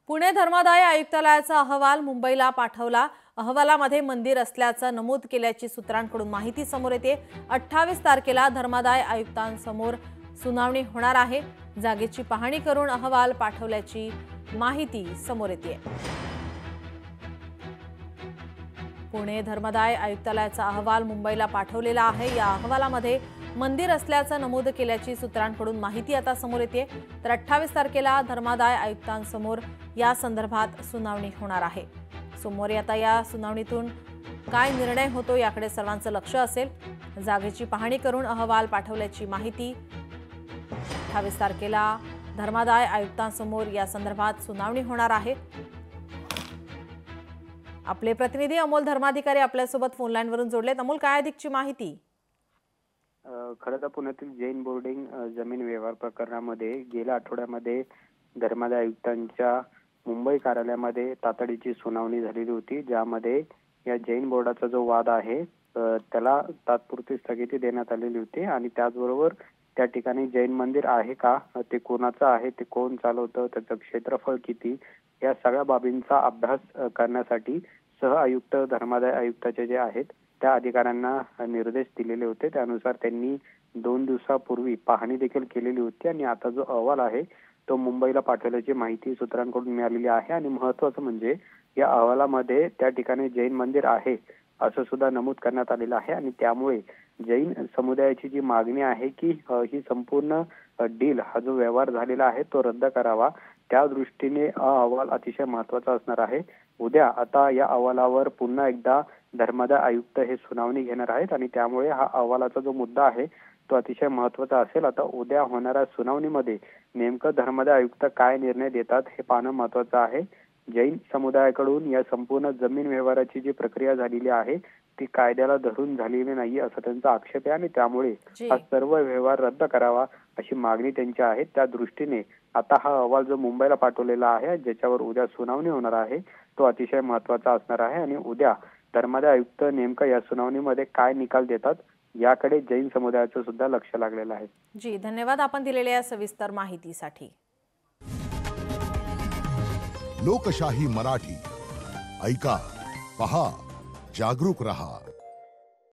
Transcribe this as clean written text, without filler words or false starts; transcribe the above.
पुणे धर्मादाय आयुक्तालयाचा अहवाल मुंबईला पाठवला। अहवालामध्ये मंदिर असल्याचं नमूद केल्याची सूत्रांकडून माहिती समोर येते। 28 तारखेला धर्मादाय आयुक्तांसमोर सुनावणी होणार आहे। जागेची पाहणी करून अहवाल पाठवल्याची माहिती समोर येते। पुणे धर्मादाय आयुक्तालयाचा अहवाल मुंबईला पाठवलेला आहे। या अहवालामध्ये मंदिर असल्याचं नमूद केल्याची सूत्रांकडून माहिती आता समोर येते। तर 28 तारखेला धर्मादाय आयुक्तांसमोर या संदर्भात सुनावणी होणार आहे। सोमवारी आता या सुनावणीतून काय निर्णय होतो याकडे सर्वांचं लक्ष असेल। जागेची पाहणी करून अहवाल पाठवल्याची माहिती 28 तारखेला धर्मादाय आयुक्तांसमोर या संदर्भात सुनावणी होणार आहे। आपले प्रतिनिधी अमोल धर्माधिकारी आपल्यासोबत फोन लाईनवरून जोडलेत। अमोल, काय अधिकची माहिती? खरं तर पुण्यातील जैन बोर्डिंग जमीन व्यवहार प्रकरणामध्ये गेल्या आठवड्यामध्ये धर्मादाय आयुक्तांच्या मुंबई कार्यालयामध्ये तातडीची सुनावणी झालेली होती, ज्यामध्ये या जैन बोर्डाचा जो वाद आहे त्याला तात्पुरती स्थगिती देण्यात आलेली होती आणि त्याचबरोबर त्या ठिकाणी जैन मंदिर आहे का, ते कोणाचं आहे, ते कोण चालवतं, त्याचं क्षेत्रफळ किती, या सगळ्या बाबींचा अभ्यास करण्यासाठी सह आयुक्त धर्मादाय आयुक्ताचे जे आहेत त्या अधिकाऱ्यांना निर्देश दिलेले होते। त्यानुसार त्यांनी 2 दिवसापूर्वी पाहणी देखील केलेली होती आणि आता जो अहवाल आहे तो मुंबईला पाठवल्याची माहिती सूत्रांकडून मिळालेली आहे। आणि महत्त्वाचं म्हणजे या अहवालामध्ये त्या ठिकाणी जैन मंदिर आहे असं सुद्धा नमूद करण्यात आलेलं आहे आणि त्यामुळे जैन समुदायाची जी मागणी आहे की ही संपूर्ण डील, हा जो व्यवहार झालेला आहे तो रद्द करावा, त्या दृष्टीने हा अहवाल अतिशय महत्त्वाचा असणार आहे। उद्या आता या अहवालावर पुन्हा एकदा धर्मादाय आयुक्त हे सुनावणी घेणार आहेत आणि त्यामुळे हा अहवालाचा जो मुद्दा आहे तो अतिशय महत्त्वाचा असेल। आता उद्या होणाऱ्या सुनावणीमध्ये नेमकं धर्मादाय आयुक्त काय निर्णय देतात हे पाहणं महत्त्वाचं आहे। जैन समुदायाकडून या संपूर्ण जमीन व्यवहाराची जी प्रक्रिया झालेली आहे ती कायद्याला धरून झालेली नाही असा त्यांचा आक्षेप आहे आणि त्यामुळे हा सर्व व्यवहार रद्द करावा अशी मागणी त्यांची आहे। त्या दृष्टीने आता हा अहवाल जो मुंबईला पाठवलेला आहे, ज्याच्यावर उद्या सुनावणी होणार आहे, तो अतिशय महत्त्वाचा असणार आहे आणि उद्या धर्मादाय आयुक्त नेमका या सुनावणीमध्ये काय निकाल देतात याकडे जैन समुदायाचं सुद्धा लक्ष लागलेलं आहे। जी, धन्यवाद आपण दिलेल्या सविस्तर माहितीसाठी। लोकशाही मराठी ऐका, पहा, जागरूक रहा।